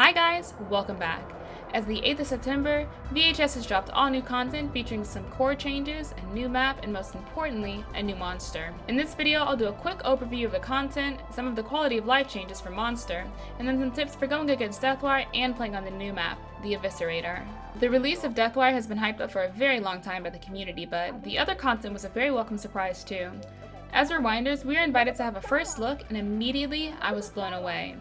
Hi guys, welcome back. As the 8th of September, VHS has dropped all new content featuring some core changes, a new map, and most importantly, a new monster. In this video, I'll do a quick overview of the content, some of the quality of life changes for Monster, and then some tips for going against Deathwire and playing on the new map, the Eviscerator. The release of Deathwire has been hyped up for a very long time by the community, but the other content was a very welcome surprise too. As reminders, we were invited to have a first look, and immediately I was blown away.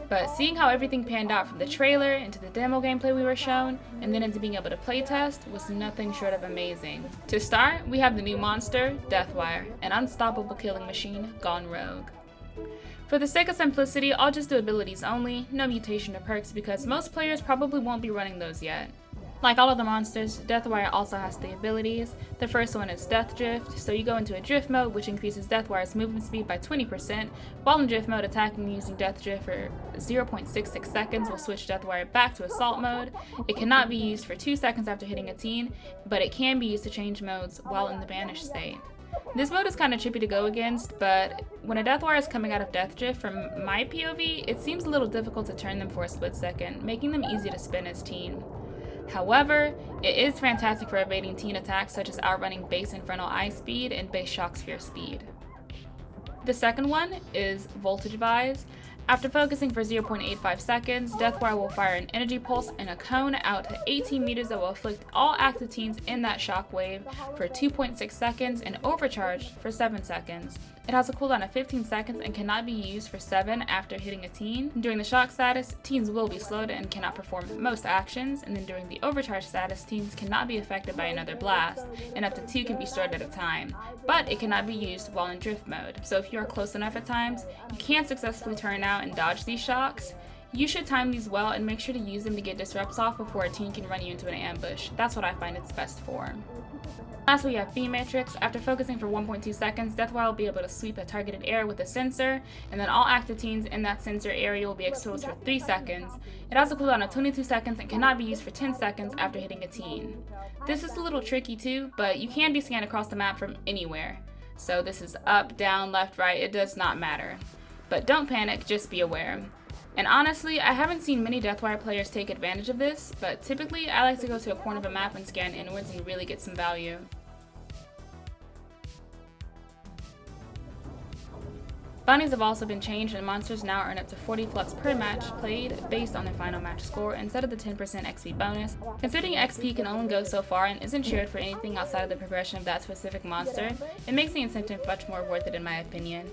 But seeing how everything panned out from the trailer into the demo gameplay we were shown, and then into being able to playtest, was nothing short of amazing. To start, we have the new monster, Deathwire, an unstoppable killing machine gone rogue. For the sake of simplicity, I'll just do abilities only, no mutation or perks, because most players probably won't be running those yet. Like all of the monsters, Deathwire also has the abilities. The first one is Death Drift, so you go into a drift mode which increases Deathwire's movement speed by 20%, while in drift mode attacking using Death Drift for 0.66 seconds will switch Deathwire back to assault mode. It cannot be used for 2 seconds after hitting a teen, but it can be used to change modes while in the banished state. This mode is kind of trippy to go against, but when a Deathwire is coming out of Death Drift, from my POV, it seems a little difficult to turn them for a split second, making them easy to spin as teen. However, it is fantastic for evading teen attacks such as outrunning base infernal eye speed and base shock sphere speed. The second one is Voltage Vise. After focusing for 0.85 seconds, Deathwire will fire an energy pulse and a cone out to 18 meters that will afflict all active teens in that shockwave for 2.6 seconds and overcharge for 7 seconds. It has a cooldown of 15 seconds and cannot be used for 7 after hitting a teen. During the shock status, teens will be slowed and cannot perform most actions, and then during the overcharge status, teens cannot be affected by another blast, and up to 2 can be stored at a time, but it cannot be used while in drift mode. So if you are close enough at times, you can successfully turn out and dodge these shocks. You should time these well and make sure to use them to get disrupts off before a teen can run you into an ambush. That's what I find it's best for. Last, we have Beam Matrix. After focusing for 1.2 seconds, Deathwire will be able to sweep a targeted area with a sensor, and then all active teens in that sensor area will be exposed for 3 seconds. It has a cooldown of 22 seconds and cannot be used for 10 seconds after hitting a teen. This is a little tricky too, but you can be scanned across the map from anywhere. So this is up, down, left, right, it does not matter. But don't panic, just be aware. And honestly, I haven't seen many Deathwire players take advantage of this, but typically I like to go to a corner of a map and scan inwards and really get some value. Bounties have also been changed, and monsters now earn up to 40 flux per match played based on their final match score instead of the 10% XP bonus. Considering XP can only go so far and isn't shared for anything outside of the progression of that specific monster, it makes the incentive much more worth it in my opinion.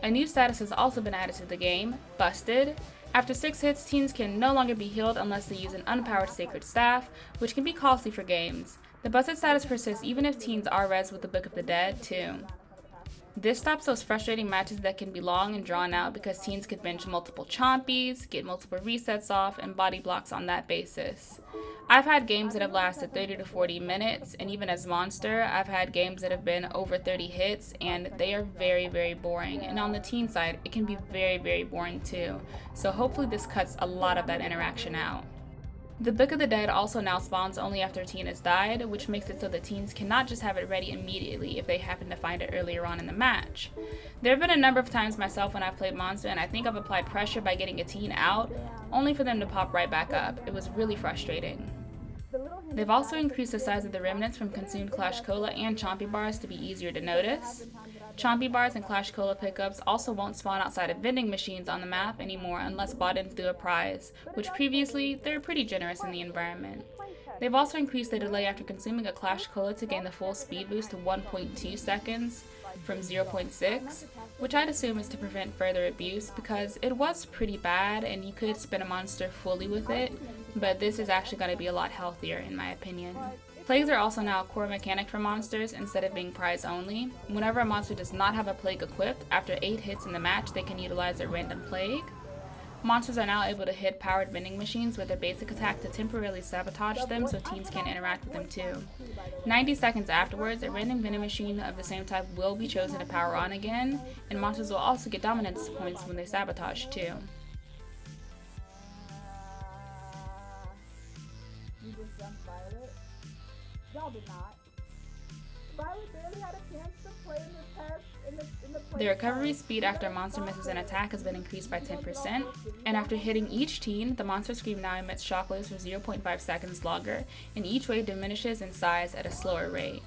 A new status has also been added to the game, Busted. After 6 hits, teens can no longer be healed unless they use an unpowered Sacred Staff, which can be costly for games. The Busted status persists even if teens are res with the Book of the Dead, too. This stops those frustrating matches that can be long and drawn out because teens could binge multiple chompies, get multiple resets off, and body blocks on that basis. I've had games that have lasted 30 to 40 minutes, and even as Monster, I've had games that have been over 30 hits, and they are very, very boring. And on the teen side, it can be very, very boring too. So hopefully this cuts a lot of that interaction out. The Book of the Dead also now spawns only after a teen has died, which makes it so that teens cannot just have it ready immediately if they happen to find it earlier on in the match. There have been a number of times myself when I've played Monster, and I think I've applied pressure by getting a teen out, only for them to pop right back up. It was really frustrating. They've also increased the size of the remnants from consumed Clash Cola and Chompy Bars to be easier to notice. Chompy Bars and Clash Cola pickups also won't spawn outside of vending machines on the map anymore unless bought in through a prize, which previously they were pretty generous in the environment. They've also increased the delay after consuming a Clash Cola to gain the full speed boost to 1.2 seconds from 0.6, which I'd assume is to prevent further abuse because it was pretty bad and you could spin a monster fully with it, but this is actually going to be a lot healthier in my opinion. Plagues are also now a core mechanic for monsters instead of being prize only. Whenever a monster does not have a plague equipped, after 8 hits in the match they can utilize a random plague. Monsters are now able to hit powered vending machines with their basic attack to temporarily sabotage them so teens can't interact with them too. 90 seconds afterwards, a random vending machine of the same type will be chosen to power on again, and monsters will also get dominance points when they sabotage too. Y'all did not. Violet barely had a chance to play in the test in the The recovery speed after a monster misses an attack has been increased by 10%, and after hitting each teen, the monster scream now emits shockwaves for 0.5 seconds longer, and each wave diminishes in size at a slower rate.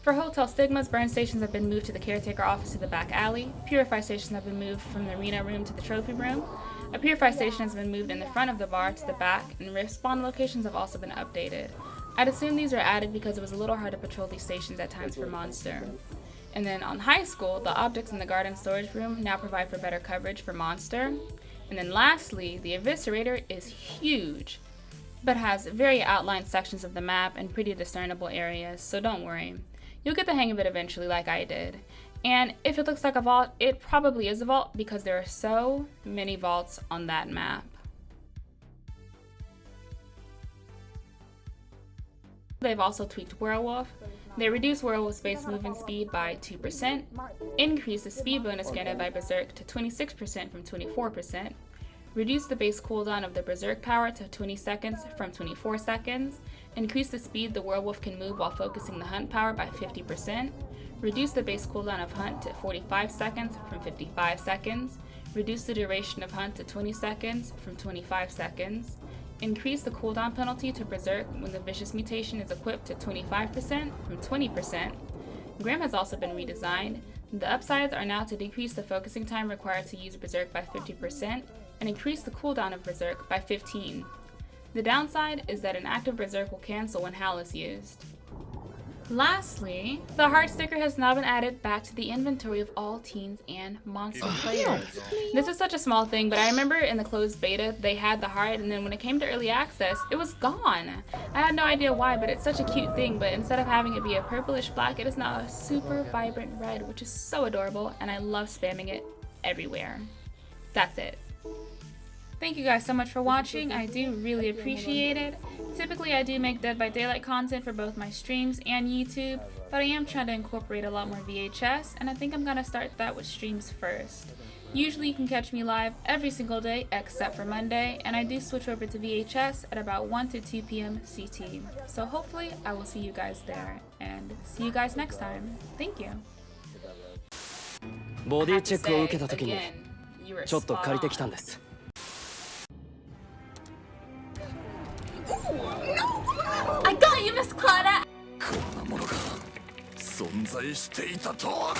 For Hotel Stigmas, burn stations have been moved to the caretaker office to the back alley. Purify stations have been moved from the arena room to the trophy room. A purify station has been moved in the front of the bar to the back, and respawn locations have also been updated. I'd assume these were added because it was a little hard to patrol these stations at times for Monster. And then on High School, the objects in the garden storage room now provide for better coverage for Monster. And then lastly, the Eviscerator is huge, but has very outlined sections of the map and pretty discernible areas, so don't worry. You'll get the hang of it eventually like I did. And if it looks like a vault, it probably is a vault because there are so many vaults on that map. They've also tweaked Werewolf. They reduced Werewolf's base movement speed by 2%, increased the speed bonus granted by Berserk to 26% from 24%, reduced the base cooldown of the Berserk power to 20 seconds from 24 seconds, increased the speed the Werewolf can move while focusing the Hunt power by 50%, reduced the base cooldown of Hunt to 45 seconds from 55 seconds, reduced the duration of Hunt to 20 seconds from 25 seconds, increased the cooldown penalty to Berserk when the Vicious mutation is equipped to 25% from 20%. Grim has also been redesigned. The upsides are now to decrease the focusing time required to use Berserk by 50% and increase the cooldown of Berserk by 15%. The downside is that an active Berserk will cancel when Howl is used. Lastly, the heart sticker has now been added back to the inventory of all teens and monster players. This is such a small thing, but I remember in the closed beta they had the heart, and then when it came to early access, it was gone. I had no idea why, but it's such a cute thing, but instead of having it be a purplish black, it is now a super vibrant red, which is so adorable, and I love spamming it everywhere. That's it. Thank you guys so much for watching. I do really appreciate it. Typically I do make Dead by Daylight content for both my streams and YouTube, but I am trying to incorporate a lot more VHS, and I think I'm going to start that with streams first. Usually you can catch me live every single day except for Monday, and I do switch over to VHS at about 1 to 2 p.m. CT. So hopefully I will see you guys there, and see you guys next time. Thank you. ボディチェックを受けた時にちょっと借りてきたんです。 I got you, Miss Clara! こんなものが存在していたとは。